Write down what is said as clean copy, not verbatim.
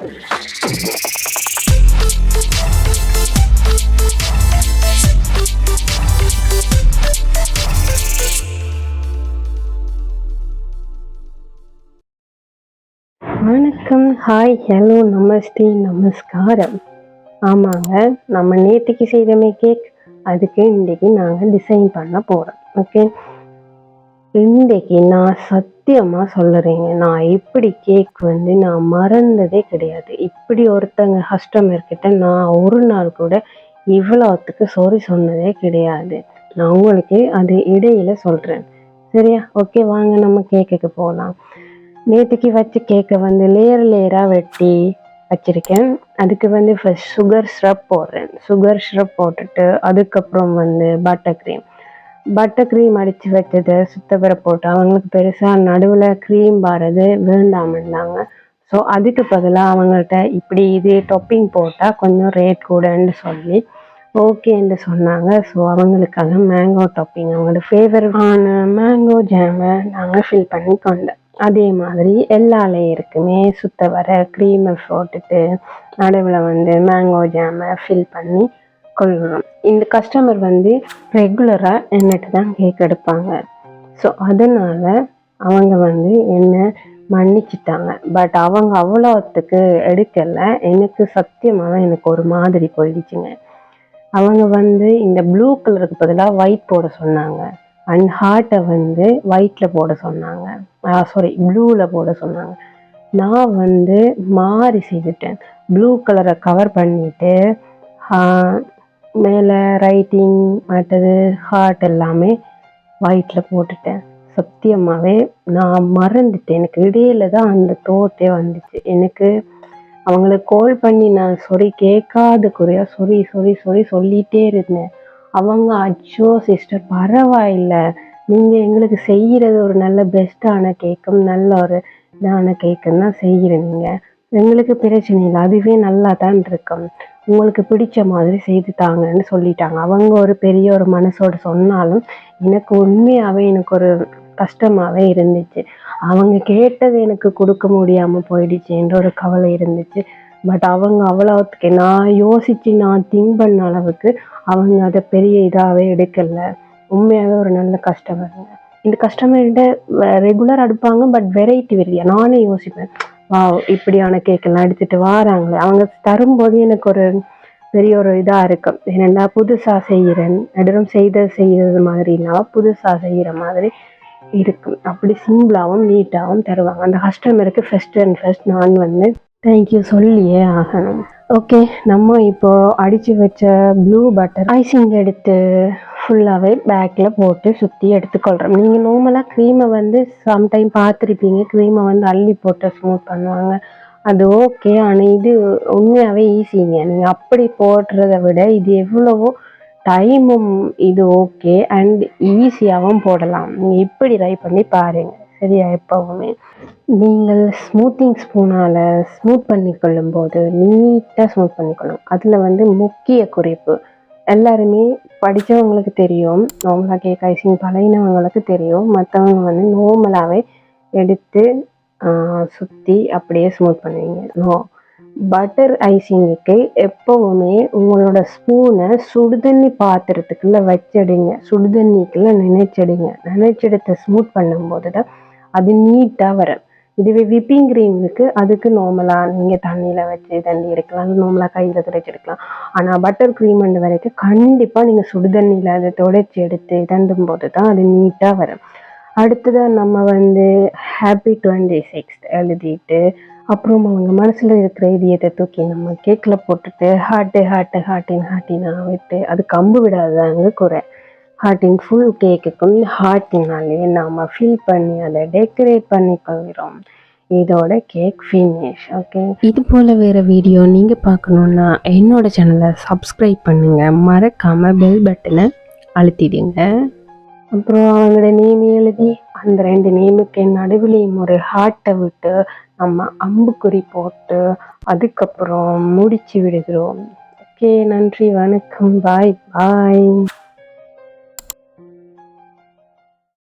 வணக்கம், hi, hello, நமஸ்தே, நமஸ்காரம். ஆமாங்க, நம்ம நேற்றுக்கு செய்தமே கேக், அதுக்கு இன்றைக்கி நாங்கள் டிசைன் பண்ண போகிறோம். ஓகே, இன்றைக்கி நான் சத்தியமாக சொல்லுறேங்க, நான் இப்படி கேக் நான் மறந்ததே கிடையாது. இப்படி ஒருத்தங்க கஸ்டமர்கிட்ட நான் ஒரு நாள் கூட இவ்வளோத்துக்கு சாரி சொன்னதே கிடையாது. நான் உங்களுக்கு அது இடையில சொல்கிறேன், சரியா? ஓகே, வாங்க நம்ம கேக்குக்கு போகலாம். நேற்றுக்கு வச்ச கேக்கை லேயராக வெட்டி வச்சுருக்கேன். அதுக்கு ஃபர்ஸ்ட் சுகர் சிரப் போடுறேன். சுகர் சிரப் போட்டுட்டு அதுக்கப்புறம் பட்டர் க்ரீம் அடித்து வச்சதை சுத்தப்பரை போட்டு அவங்களுக்கு பெருசாக நடுவில் க்ரீம் வர்றது வேண்டாமன்னாங்க. ஸோ அதுக்கு பதிலாக அவங்கள்ட்ட இப்படி இது டாப்பிங் போட்டால் கொஞ்சம் ரேட் கூடன்னு சொல்லி ஓகேன்னு சொன்னாங்க. ஸோ அவங்களுக்காக மேங்கோ டாப்பிங், அவங்களோட ஃபேவரட்டான மேங்கோ ஜாமை நாங்கள் ஃபில் பண்ணி கொண்டோம். அதே மாதிரி எல்லா லேயருக்குமே சுத்த வர க்ரீமை போட்டுட்டு நடுவில் மேங்கோ ஜாமை ஃபில் பண்ணி கொள்கிறோம். இந்த கஸ்டமர் ரெகுலராக என்னட்டு தான் கேக் எடுப்பாங்க. ஸோ அதனால் அவங்க என்ன மன்னிச்சிட்டாங்க. பட் அவங்க அவ்வளோத்துக்கு எடுக்கலை. எனக்கு சத்தியமாக எனக்கு ஒரு மாதிரி போயிடுச்சுங்க. அவங்க இந்த ப்ளூ கலருக்கு பதிலாக ஒயிட் போட சொன்னாங்க. அண்ட் ஹார்ட்டை ஒயிட்டில் போட சொன்னாங்க, ப்ளூவில் போட சொன்னாங்க. நான் மாறி செய்துட்டேன். ப்ளூ கலரை கவர் பண்ணிவிட்டு மேலே ரைட்டிங் மற்றது ஹார்ட் எல்லாமே ஒயிட்டில் போட்டுட்டேன். சத்தியமாகவே நான் மறந்துட்டேன். எனக்கு இடையில தான் அந்த தோட்டே வந்துச்சு. எனக்கு அவங்களுக்கு கால் பண்ணி நான் கேட்காத குறையா சொல்லிகிட்டே இருந்தேன். அவங்க அச்சோ சிஸ்டர் பரவாயில்ல, நீங்கள் எங்களுக்கு செய்கிறது ஒரு நல்ல பெஸ்ட்டான கேக்கும் நல்ல ஒரு இதான கேக்குன்னு தான் செய்கிறீங்க, எங்களுக்கு பிரச்சனை இல்லை, அதுவே நல்லா தான் இருக்கும், உங்களுக்கு பிடிச்ச மாதிரி செய்து தாங்கன்னு சொல்லிட்டாங்க. அவங்க ஒரு பெரிய ஒரு மனசோடு சொன்னாலும் எனக்கு உண்மையாகவே எனக்கு ஒரு கஷ்டமாகவே இருந்துச்சு. அவங்க கேட்டது எனக்கு கொடுக்க முடியாமல் போயிடுச்சு என்ற ஒரு கவலை இருந்துச்சு. பட் அவங்க அவ்வளோத்துக்கு நான் யோசித்து நான் திங்க் பண்ண அளவுக்கு அவங்க அதை பெரிய இதாகவே எடுக்கலை. உண்மையாகவே ஒரு நல்ல கஸ்டமருங்க. இந்த கஸ்டமர்கிட்ட ரெகுலர் எடுப்பாங்க, பட் வெரைட்டி நானே யோசிப்பேன், இப்படியான கேக்கெல்லாம் எடுத்துகிட்டு வராங்களே. அவங்க தரும்போது எனக்கு ஒரு பெரிய ஒரு இதாக இருக்கும். என்னென்னா புதுசாக செய்கிறேன், நடுறம் செய்கிறது மாதிரி இல்லாமல் புதுசாக செய்கிற மாதிரி இருக்கும். அப்படி சிம்பிளாகவும் நீட்டாகவும் தருவாங்க. அந்த கஸ்டமருக்கு ஃபர்ஸ்ட் அண்ட் ஃபர்ஸ்ட் நான் தேங்க்யூ சொல்லியே ஆகணும். ஓகே, நம்ம இப்போது அடித்து வச்ச ப்ளூ பட்டர் ஐசிங் எடுத்து ஃபுல்லாகவே பேக்கில் போட்டு சுற்றி எடுத்துக்கொள்கிறோம். நீங்கள் நார்மலாக க்ரீமை சம்டைம் பார்த்துருப்பீங்க, க்ரீமை அள்ளி போட்டு ஸ்மூத் பண்ணுவாங்க, அது ஓகே. ஆனால் இது உண்மையாகவே ஈஸிங்க. நீங்கள் அப்படி போடுறத விட இது எவ்வளவோ டைமும் இது ஓகே அண்ட் ஈஸியாகவும் போடலாம். நீங்கள் இப்படி ட்ரை பண்ணி பாருங்கள், சரியா? எப்போவுமே நீங்கள் ஸ்மூத்திங் ஸ்பூனால் ஸ்மூத் பண்ணி கொள்ளும்போது நீட்டாக ஸ்மூத் பண்ணிக்கொள்ளும். அதில் முக்கிய குறிப்பு எல்லாருமே படித்தவங்களுக்கு தெரியும், நார்மலாக கேக் ஐசிங் பழகினவங்களுக்கு தெரியும். மற்றவங்க நார்மலாகவே எடுத்து சுற்றி அப்படியே ஸ்மூத் பண்ணுவீங்க. நோ, பட்டர் ஐசிங்குக்கு எப்போவுமே உங்களோட ஸ்பூனை சுடுதண்ணி பாத்திரத்துக்குள்ளே வச்சிடுங்க, சுடுதண்ணிக்குள்ளே நினைச்செடுத்து ஸ்மூத் பண்ணும்போது தான் அது நீட்டாக வரும். இதுவே விப்பிங் க்ரீமுக்கு அதுக்கு நார்மலாக நீங்கள் தண்ணியில் வச்சு தண்ணி எடுக்கலாம், நார்மலாக கையில் துடைச்செடுக்கலாம். ஆனால் பட்டர் க்ரீம் வரைக்கும் கண்டிப்பாக நீங்கள் சுடுதண்ணியில் அதை துடைச்சி எடுத்து தண்டும் போது தான் அது நீட்டாக வரும். அடுத்ததாக நம்ம ஹாப்பி 26th எழுதிட்டு அப்புறம் அவங்க மனசில் இருக்கிற இதயத்தை தூக்கி நம்ம கேக்கில் போட்டுட்டு ஹார்ட்டினா விட்டு அது கம்பு விடாதாங்க குறை. ஹார்ட்டின் ஃபுல் கேக்குக்கும் ஹார்ட்டினாலே நாம் ஃபில் பண்ணி அதை டெக்கரேட் பண்ணி கொள்கிறோம். இதோட கேக் ஃபினிஷ். ஓகே, இது போல் வேறு வீடியோ நீங்கள் பார்க்கணுன்னா என்னோட சேனலை சப்ஸ்கிரைப் பண்ணுங்கள், மறக்காமல் பெல் பட்டனை அழுத்திடுங்க. அப்புறம் அவங்களோட நேம் எழுதி அந்த 2 நேமுக்கு நடுவிலையும் ஒரு ஹார்ட்டை விட்டு நம்ம அம்புக்குறி போட்டு அதுக்கப்புறம் முடிச்சு விடுகிறோம். ஓகே, நன்றி, வணக்கம், பாய்.